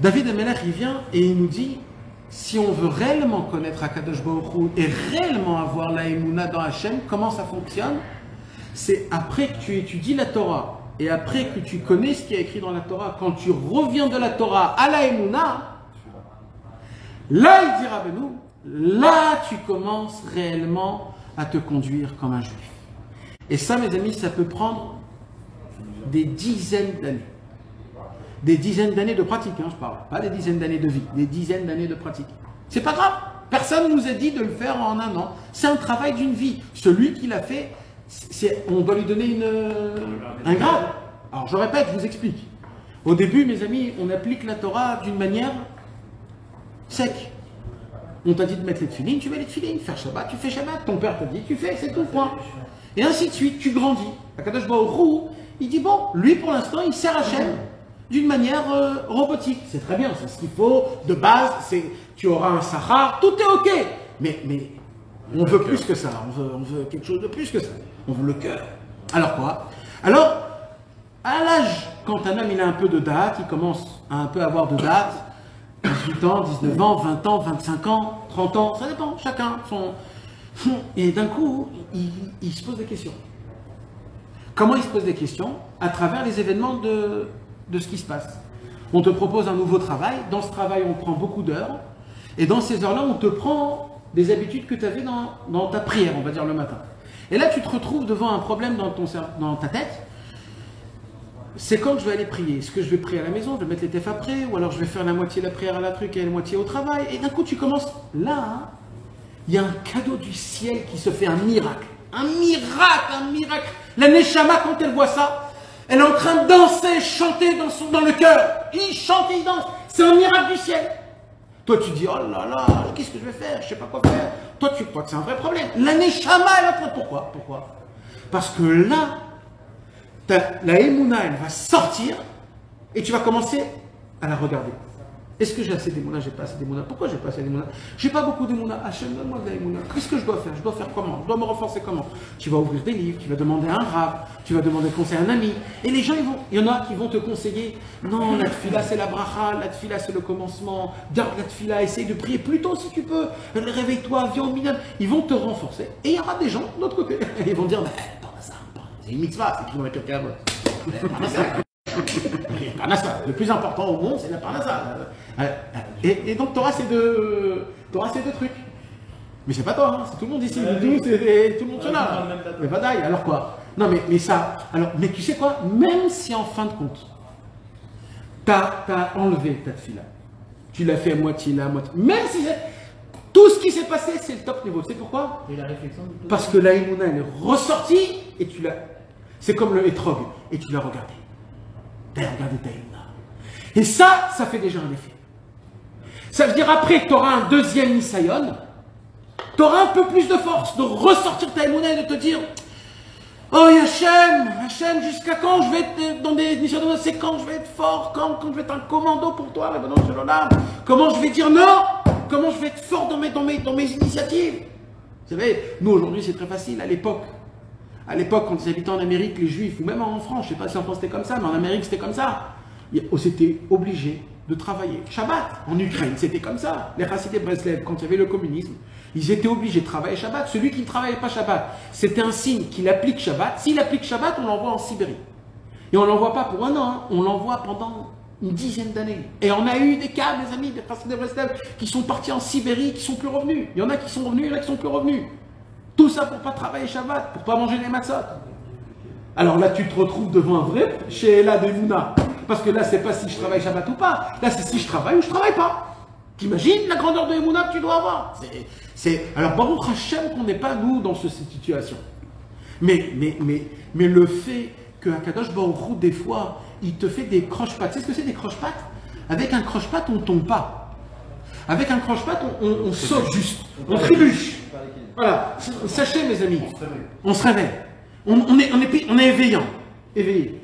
David Amelech, il vient et il nous dit, si on veut réellement connaître Akadosh Baruch Hu et réellement avoir la Emouna dans Hachem, comment ça fonctionne? C'est après que tu étudies la Torah et après que tu connais ce qui est écrit dans la Torah, quand tu reviens de la Torah à la Emouna, là il dira Benou, là tu commences réellement à te conduire comme un juif. Et ça, mes amis, ça peut prendre des dizaines d'années. Des dizaines d'années de pratique, hein, je parle. Pas des dizaines d'années de vie, des dizaines d'années de pratique. C'est pas grave. Personne ne nous a dit de le faire en un an. C'est un travail d'une vie. Celui qui l'a fait, on doit lui donner un grade. Alors je répète, je vous explique. Au début, mes amis, on applique la Torah d'une manière sec. On t'a dit de mettre les tefilines, tu mets les tefilines. Faire Shabbat, tu fais Shabbat. Ton père t'a dit, tu fais, c'est tout, point. Et ainsi de suite, tu grandis. Akadosh Baruch Hu, il dit, bon, lui pour l'instant, il sert Hachem d'une manière robotique. C'est très bien, c'est ce qu'il faut. De base, tu auras un sahar, tout est ok. Mais on veut plus que ça. On veut quelque chose de plus que ça. On veut le cœur. Alors quoi? Alors, à l'âge, quand un homme il a un peu de date, il commence à un peu avoir de date, 18 ans, 19 ans, 20 ans, 25 ans, 30 ans, ça dépend, chacun son... Et d'un coup, il se pose des questions. Comment il se pose des questions? À travers les événements de ce qui se passe. On te propose un nouveau travail, dans ce travail on prend beaucoup d'heures, et dans ces heures-là on te prend des habitudes que tu avais dans ta prière, on va dire le matin. Et là tu te retrouves devant un problème dans ta tête, c'est quand je vais aller prier. Est-ce que je vais prier à la maison, je vais mettre les tefs après, ou alors je vais faire la moitié de la prière à la truc et la moitié au travail, et d'un coup tu commences, là, il y a un cadeau du ciel qui se fait, un miracle. Un miracle, un miracle. La Neshama, quand elle voit ça, elle est en train de danser, chanter dans le cœur. Il chante et il danse. C'est un miracle du ciel. Toi, tu dis, oh là là, qu'est-ce que je vais faire? Je ne sais pas quoi faire. Toi, tu crois que c'est un vrai problème. La Neshama, elle est en train... Pourquoi? Parce que là, la Emouna, elle va sortir et tu vas commencer à la regarder. Est-ce que j'ai assez d'émouna? J'ai pas assez d'émouna. Pourquoi j'ai pas assez d'émouna? J'ai pas beaucoup d'émouna. Hachem, donne-moi de la émouna. Qu'est-ce que je dois faire? Je dois faire comment? Je dois me renforcer comment? Tu vas ouvrir des livres, tu vas demander à un rab, tu vas demander conseil à un ami. Et les gens, il y en a qui vont te conseiller. Non, la tfila c'est la bracha, la tfila c'est le commencement. Garde la tfila, essaye de prier plus tôt si tu peux. Réveille-toi, viens au minyan. Ils vont te renforcer. Et il y aura des gens de l'autre côté. Ils vont dire, c'est une mitzvah, c'est écrit dans les Pirkei Parnassa. Le plus important au monde, c'est la Parnassa. Et donc, tu auras ces deux trucs. Mais c'est pas toi, hein, c'est tout le monde ici. Tout le monde se là. Mais vadaï, alors quoi? Non, mais ça. Alors, mais tu sais quoi? Même si en fin de compte, t'as enlevé ta tefila, tu l'as fait à moitié là, à moitié. Même si tout ce qui s'est passé, c'est le top niveau. C'est pourquoi? Parce que la Emouna, elle est ressortie et tu l'as. C'est comme le hétrog, et tu l'as regardé. Tu as regardé ta Emouna. Et ça fait déjà un effet. Ça veut dire après que tu auras un deuxième Nisayon, tu auras un peu plus de force de ressortir ta Emouna et de te dire, oh Hachem, jusqu'à quand je vais être dans des missions de... C'est quand je vais être fort, quand je vais être un commando pour toi, comment je vais dire non, comment je vais être fort dans mes initiatives. Vous savez, nous aujourd'hui c'est très facile. À l'époque, quand ils habitaient en Amérique, les Juifs, ou même en France, je ne sais pas si en France c'était comme ça, mais en Amérique c'était comme ça. C'était obligé de travailler. Shabbat, en Ukraine, c'était comme ça. Les Chassidés Breslev, quand il y avait le communisme, ils étaient obligés de travailler Shabbat. Celui qui ne travaillait pas Shabbat, c'était un signe qu'il applique Shabbat. S'il applique Shabbat, on l'envoie en Sibérie. Et on ne l'envoie pas pour un an, hein. On l'envoie pendant une dizaine d'années. Et on a eu des cas, mes amis, des Chassidés Breslev, qui sont partis en Sibérie, qui ne sont plus revenus. Il y en a qui sont revenus, il y en a qui ne sont plus revenus. Tout ça pour ne pas travailler Shabbat, pour ne pas manger les matzot. Alors là, tu te retrouves devant un vrai Sheela de Mouna. Parce que là, c'est pas si je travaille Shabbat ou pas. Là, c'est si je travaille ou je travaille pas. T'imagines la grandeur de Emouna que tu dois avoir? Alors, Baruch Hashem qu'on n'est pas, nous, dans cette situation. Mais le fait que Akadosh Baruch Hu, des fois, il te fait des croche-pattes. Tu sais ce que c'est des croche-pattes? Avec un croche-patte, on ne tombe pas. Avec un croche-patte, on saute juste. On trébuche. Voilà, sachez mes amis, on se réveille, on est éveillé.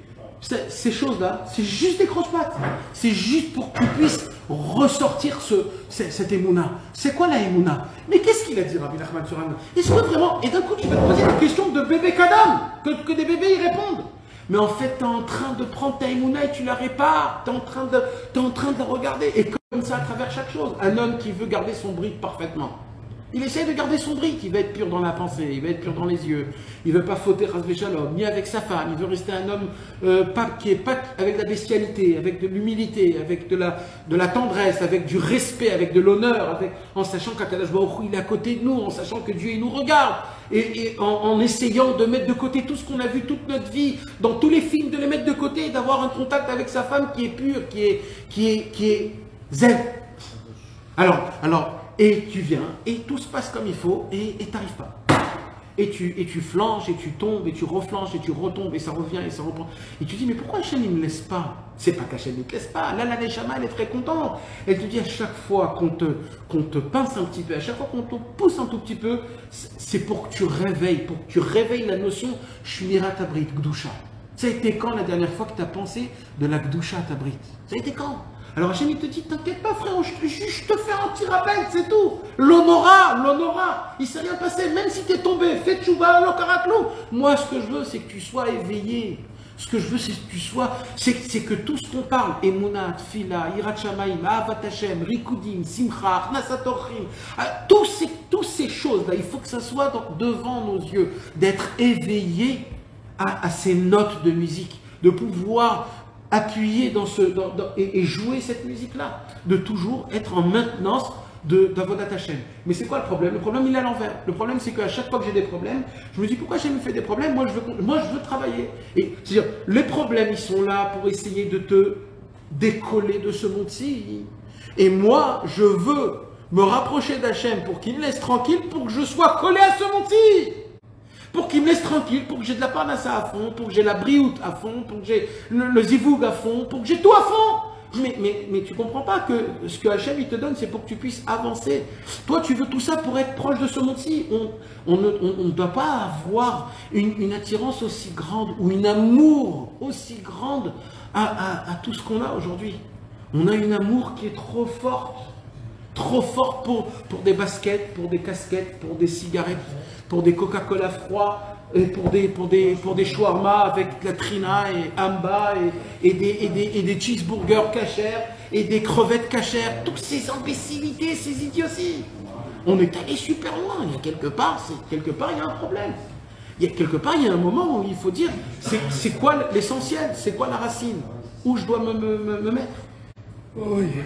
Ces choses-là, c'est juste des croche-pattes. C'est juste pour que tu puisses ressortir cette Emouna. C'est quoi la Emouna? Mais qu'est-ce qu'il a dit, Rabbi Nachman Suran? Est-ce que vraiment, et d'un coup tu vas te poser des questions de bébé Kadam, que des bébés y répondent. Mais en fait, tu es en train de prendre ta émouna et tu la répares. Tu es en train de la regarder. Et comme ça, à travers chaque chose. Un homme qui veut garder son brique parfaitement, il essaie de garder son brique. Il va être pur dans la pensée, il va être pur dans les yeux. Il ne veut pas fauter Chas v'Shalom, ni avec sa femme. Il veut rester un homme qui est pas avec de la bestialité, avec de l'humilité, avec de la tendresse, avec du respect, avec de l'honneur, en sachant qu'Akadosh Baruch Hu, il est à côté de nous, en sachant que Dieu il nous regarde. Et en essayant de mettre de côté tout ce qu'on a vu toute notre vie, dans tous les films, de les mettre de côté et d'avoir un contact avec sa femme qui est pure, qui est zen. Alors, et tu viens, et tout se passe comme il faut, et t'arrives pas. Et tu flanches, et tu tombes, et tu reflanches, et tu retombes, et ça revient, et ça reprend. Et tu dis, mais pourquoi Hachem il ne me laisse pas? C'est pas qu'Hachem ne te laisse pas. Là, la Neshama, elle est très contente. Elle te dit, à chaque fois qu'on te pince un petit peu, à chaque fois qu'on te pousse un tout petit peu, c'est pour que tu réveilles, la notion Shmirat Abrit, Gdusha. Ça a été quand la dernière fois que tu as pensé de la Gdusha Abrit? Ça a été quand? Alors Hachem il te dit, t'inquiète pas frère, je te fais un petit rappel, c'est tout. L'honora, il s'est rien passé, même si t'es tombé, fais tchouba, l'okaratlou. Moi ce que je veux c'est que tu sois éveillé. Ce que je veux c'est que tu sois, c'est que tout ce qu'on parle, Emunat, Tfila, Yirat Shamayim, Ahavat Hashem, Rikudim, Simcha, Achnasat Orchim, toutes ces choses-là, il faut que ça soit devant nos yeux, d'être éveillé à ces notes de musique, de pouvoir appuyer et jouer cette musique-là, de toujours être en maintenance d'Avodat Hashem. Mais c'est quoi le problème? Le problème, il est à l'envers. Le problème, c'est qu'à chaque fois que j'ai des problèmes, je me dis, pourquoi Hashem me fait des problèmes? Moi, je veux travailler. Et c'est-à-dire, les problèmes, ils sont là pour essayer de te décoller de ce monde-ci. Et moi, je veux me rapprocher d'Hachem pour qu'il me laisse tranquille, pour que je sois collé à ce monde-ci. Pour qu'il me laisse tranquille, pour que j'ai de la parnassa à fond, pour que j'ai la briout à fond, pour que j'ai le zivoug à fond, pour que j'ai tout à fond. Mais tu comprends pas que ce que Hachem il te donne, c'est pour que tu puisses avancer. Toi, tu veux tout ça pour être proche de ce monde-ci. On ne doit pas avoir une attirance aussi grande ou une amour aussi grande à tout ce qu'on a aujourd'hui. On a une amour qui est trop forte pour des baskets, pour des casquettes, pour des cigarettes, pour des Coca-Cola froids, et pour des shawarma avec la trina et amba et des cheeseburgers cachers et des crevettes cachères, toutes ces imbécilités, ces idioties. On est allé super loin. Il y a quelque part, il y a un problème. Il y a un moment où il faut dire, c'est quoi l'essentiel, c'est quoi la racine, où je dois me mettre. Oh, yeah.